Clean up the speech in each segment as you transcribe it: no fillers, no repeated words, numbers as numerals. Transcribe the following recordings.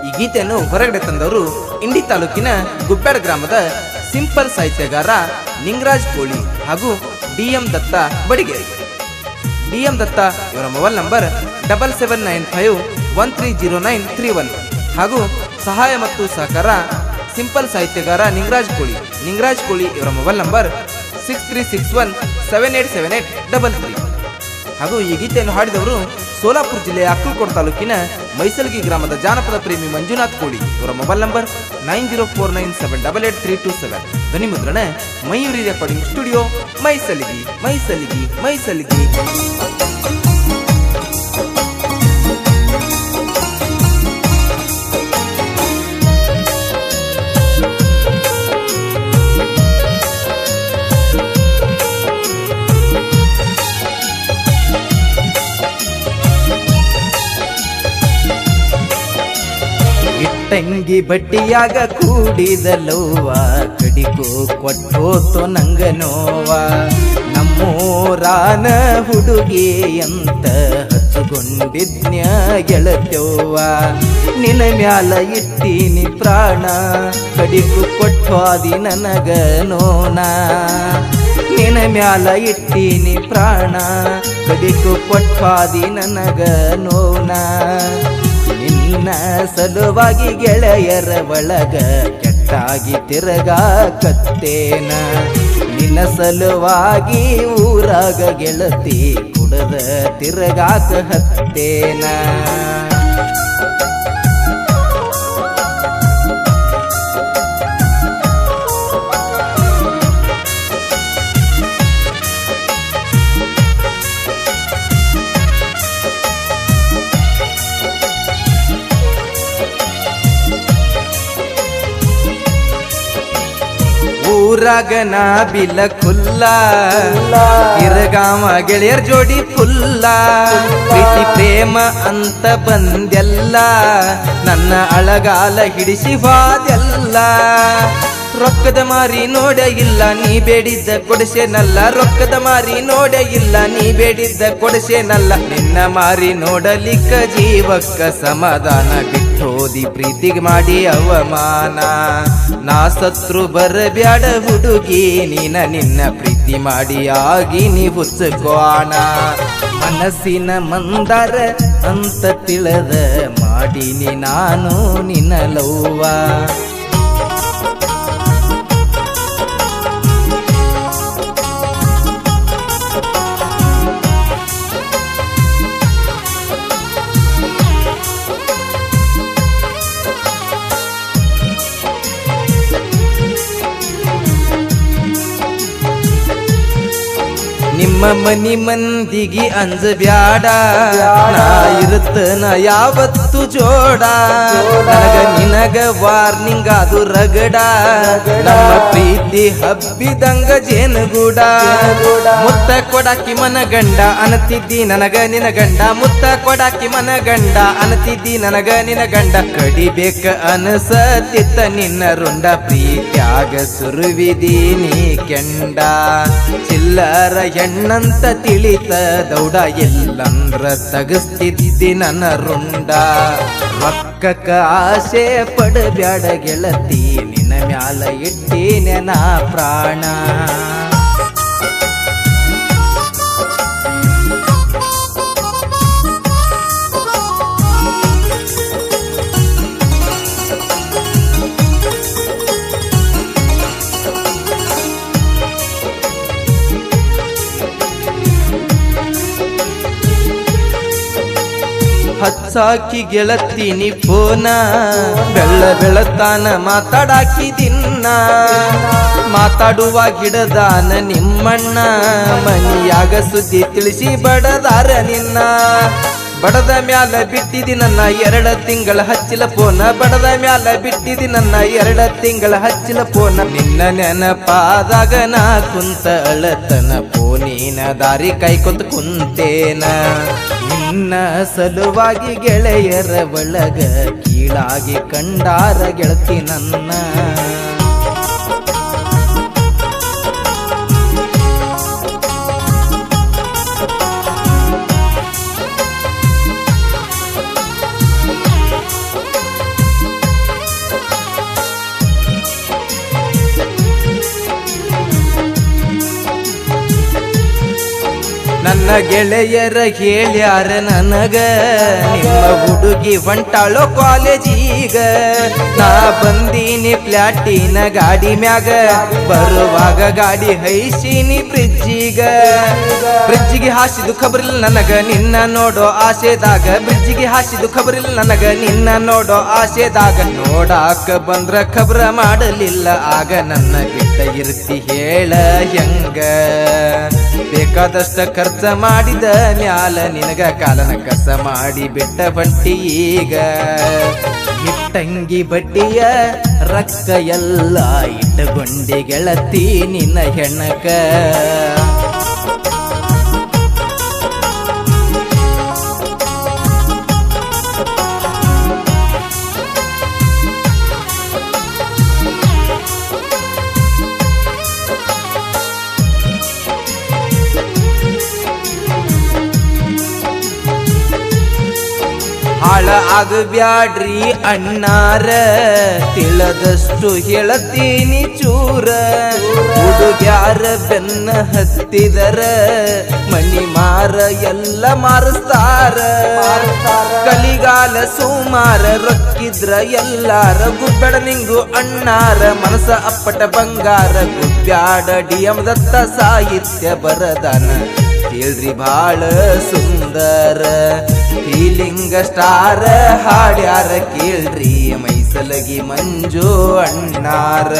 ಈ ಗೀತೆಯನ್ನು ಹೊರಗಡೆ ತಂದವರು ಇಂಡಿ ತಾಲೂಕಿನ ಗುಬ್ಬ್ಯಾಡ್ ಗ್ರಾಮದ ಸಿಂಪಲ್ ಸಾಹಿತ್ಯಗಾರ ನಿಂಗರಾಜ್ ಕೋಳಿ ಹಾಗೂ ಡಿ.ಎಂ. ದತ್ತ ಬಡಿಗೇರಿ. ಡಿ.ಎಂ. ದತ್ತ ಇವರ ಮೊಬೈಲ್ ನಂಬರ್ 7795130931 ಹಾಗೂ ಸಹಾಯ ಮತ್ತು ಸಹಕಾರ ಸಿಂಪಲ್ ಸಾಹಿತ್ಯಗಾರ ನಿಂಗರಾಜ್ ಕೋಳಿ ಇವರ ಮೊಬೈಲ್ ನಂಬರ್ 6361787833. ಹಾಗೂ ಈ ಗೀತೆಯನ್ನು ಹಾಡಿದವರು ಸೋಲಾಪುರ ಜಿಲ್ಲೆಯ ಅಕ್ಕಲಕೋಟ ತಾಲೂಕಿನ ಮೈಸಲ್ಗಿ ಗ್ರಾಮದ ಜಾನಪದ ಪ್ರೇಮಿ ಮಂಜುನಾಥ್ ಕೋಳಿ ಇವರ ಮೊಬೈಲ್ ನಂಬರ್ 9049788327. ಧ್ವನಿ ಮುದ್ರಣ ಮಯೂರಿ ರೆಕಾರ್ಡಿಂಗ್ ಸ್ಟುಡಿಯೋ, ಮೈಸಲ್ಗಿ. ತಂಗಿ ಬಟ್ಟಿಯಾಗ ಕೂಡಿದಲ್ಲೋವ ಕಡಿಕೋ ಕೊಟ್ಟೋತೋ ನಂಗ ನೋವ. ನಮ್ಮೂರಾನ ಹುಡುಗಿ ಅಂತ ಹಚ್ಚಿಕೊಂಡಿದ್ನ್ಯ ಗೆಳತ್ಯವ್ವ. ನಿನ ಮ್ಯಾಲ ಇಟ್ಟೀನಿ ಪ್ರಾಣ ಕಡಿಕು ಕೊಟ್ವಾದಿ ನನಗ ನೋನ. ನಿನ ಮ್ಯಾಲ ಇಟ್ಟೀನಿ ಪ್ರಾಣ ಕಡಿಕು ಕೊಟ್ವಾದಿ ನನಗ ನೋನ. ನಿನ್ನ ಸಲುವಾಗಿ ಗೆಳೆಯರ ಒಳಗ ಕೆಟ್ಟಾಗಿ ತಿರುಗಾಕತ್ತೇನ. ನಿನ್ನ ಸಲುವಾಗಿ ಊರಾಗ ಗೆಳತಿ ಕುಡದ ತಿರುಗಾಕ ಹತ್ತೇನ. ಊರಾಗ ನಾ ಬಿಲ ಖುಲ್ಲ ಇರಗಾಮ ಗೆಳೆಯರ್ ಜೋಡಿ ಫುಲ್ಲ. ಪ್ರೀತಿ ಪ್ರೇಮ ಅಂತ ಬಂದೆಲ್ಲ ನನ್ನ ಅಳಗಾಲ ಹಿಡಿಸಿ ಹೋದೆಲ್ಲ. ರೊಕ್ಕದ ಮಾರಿ ನೋಡ ಇಲ್ಲ ನೀ ಬೇಡಿದ್ದ ಕೊಡಿಸೇನಲ್ಲ. ರೊಕ್ಕದ ಮಾರಿ ನೋಡ ಇಲ್ಲ ನೀ ಬೇಡಿದ್ದ ಕೊಡಿಸೇನಲ್ಲ. ನಿನ್ನ ಮಾರಿ ನೋಡಲಿಕ್ಕ ಜೀವಕ್ಕ ಸಮಾಧಾನ ಬಿಟ್ಟೋದಿ ಪ್ರೀತಿಗೆ ಮಾಡಿ ಅವಮಾನ. ನಾ ಸತ್ರು ಬರಬ್ಯಾಡ ಹುಡುಗಿ ನೀನ ನಿನ್ನ ಪ್ರೀತಿ ಮಾಡಿ ಆಗಿ ನೀ ಹುಚ್ಚಕೋಣ. ಮನಸ್ಸಿನ ಮಂದಾರ ಅಂತ ತಿಳಿದ ಮಾಡೀನಿ ನಾನು ನಿನ್ನ ಲವ್ವ. ನಿಮ್ಮ ಮನಿ ಮಂದಿಗೆ ಅಂಜಬ್ಯಾಡ ನಾ ಇರುತ್ತನ ಯಾವತ್ತು ಜೋಡ. ನನಗ ನಿನಗ ವಾರ್ನಿಂಗ್ ಅದು ರಗಡ. ನಮ್ಮ ಪ್ರೀತಿ ಹಬ್ಬಿದಂಗ ಜೇನುಗೂಡ. ಮುತ್ತ ಕೊಡಾಕಿ ಮನಗಂಡ ಅನತಿದ್ದಿ ನನಗ ನಿನ ಗಂಡ. ಮುತ್ತ ಕೊಡಾಕಿ ಮನಗಂಡ ಅನತಿದ್ದಿ ನನಗ ನಿನ ಗಂಡ. ಕಡಿಬೇಕ ಅನಸತಿತ್ತ ನಿನ್ನ ರುಂಡ. ಪ್ರೀತ್ಯಾಗ ಸುರುವಿದಿ ನೀ ಕೆಂಡ. ಚಿಲ್ಲರ ಹೆಣ್ಣಂತ ತಿಳಿತ ದೌಡ ಎಲ್ಲಂದ್ರ ತಗಸ್ತಿದ್ದಿ ನನ್ನ ರುಂಡ. ರೊಕ್ಕಕ್ಕ ಆಸೆ ಪಡಬ್ಯಾಡ ಗೆಳತಿ ನಿನ್ನ ಮ್ಯಾಲ ಇಟ್ಟೀನೆ ನಾ ಪ್ರಾಣ. ಹಚ್ಚಾಕಿ ಗೆಳತೀನಿ ಫೋನ ಬೆಳತಾನ ಮಾತಾಡಾಕಿ ದಿನ್ನ. ಮಾತಾಡುವ ಗಿಡದಾನ ನಿಮ್ಮಣ್ಣ ಮನಿಯಾಗ ಸುದ್ದಿ ತಿಳಿಸಿ ಬಡದಾರ ನಿನ್ನ. ಬಡದ ಮ್ಯಾಲ ಬಿಟ್ಟಿದಿ ನನ್ನ 2 ತಿಂಗಳ ಹಚ್ಚಿಲ ಫೋನ. ಬಡದ ಮ್ಯಾಲ ಬಿಟ್ಟಿದಿ ನನ್ನ 2 ತಿಂಗಳ ಹಚ್ಚಿಲ ಫೋನ. ನಿನ್ನ ನೆನಪಾದಾಗ ನಾ ಕುಂತ ಅಳತನ ಫೋನಿನ ದಾರಿ ಕೈಕೊಂತ ಕುಂತೇನ. ನಿನ್ನ ಸಲುವಾಗಿ ಗೆಳೆಯರ ಒಳಗ ಕೀಳಾಗಿ ಕಂಡಾರ ಗೆಳತಿ ನನ್ನ. ಗೆಳೆಯರ ಹೇಳ್ಯಾರ ನನಗ ನಿಮ್ಮ ಹುಡುಗಿ ಹೊಂಟಾಳೋ ಕಾಲೇಜೀಗ. ನಾ ಬಂದೀನಿ ಪ್ಲಾಟಿನ ಗಾಡಿ ಮ್ಯಾಗ, ಬರುವಾಗ ಗಾಡಿ ಹೈಸೀನಿ ಬ್ರಿಡ್ಜಿಗೆ ಹಾಸಿದು ಖಬರಿಲ್ಲ ನನಗ ನಿನ್ನ ನೋಡೋ ಆಸೆದಾಗ. ಬ್ರಿಡ್ಜಿಗೆ ಹಾಸಿದು ಖಬರಿಲ್ಲ ನನಗ ನಿನ್ನ ನೋಡೋ ಆಸೆದಾಗ. ನೋಡಾಕ ಬಂದ್ರ ಖಬ್ರ ಮಾಡಲಿಲ್ಲ ಆಗ, ನನ್ನ ಬಿಟ್ಟ ಇರ್ತಿ ಹೇಳ ಹೆಂಗ. ಬೇಕಾದಷ್ಟ ಖರ್ಚ ಮಾಡಿದ ಮ್ಯಾಲ ನಿನಗ ಕಾಲನ ಕಸ ಮಾಡಿ ಬಿಟ್ಟ ಬಂಟಿ ಈಗ. ಇಟ್ಟಂಗಿ ಬಡ್ಡಿಯ ರೊಕ್ಕ ಎಲ್ಲ ಇಟ್ಟುಕೊಂಡಿ ಗೆಳತಿ ನಿನ್ನ ಹೆಣಕ. ಹಾಳ ಆಗಬ್ಯಾಡ್ರಿ ಅಣ್ಣಾರ, ತಿಳದಷ್ಟು ಹೇಳತೀನಿ ಚೂರ. ಹುಡುಗ್ಯಾರ ಬೆನ್ನ ಹತ್ತಿದರ ಮನಿ ಮಾರ ಎಲ್ಲ ಮಾರಿಸ್ತಾರ. ಕಲಿಗಾಲ ಸುಮಾರ ರೊಕ್ಕಿದ್ರ ಎಲ್ಲಾರ. ಗುಬ್ಬೇಡ ನಿಂಗು ಅಣ್ಣಾರ ಮನಸ ಅಪ್ಪಟ ಬಂಗಾರ. ಗುಬ್ಬ್ಯಾಡ ಡಿಎಂ ದತ್ತ ಸಾಹಿತ್ಯ ಬರದಾನ, ಕೇಳ್ರಿ ಬಾಳ ಸುಂದರ. ಫೀಲಿಂಗ ಸ್ಟಾರ ಹಾಡ್ಯಾರ ಕೇಳ್ರಿ ಮೈಸಲಗಿ ಮಂಜು ಅಣ್ಣಾರ.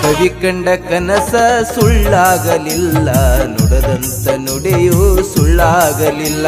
ಕವಿ ಕಂಡ ಕನಸ ಸುಳ್ಳಾಗಲಿಲ್ಲ, ನುಡದಂತ ನುಡಿಯೂ ಸುಳ್ಳಾಗಲಿಲ್ಲ.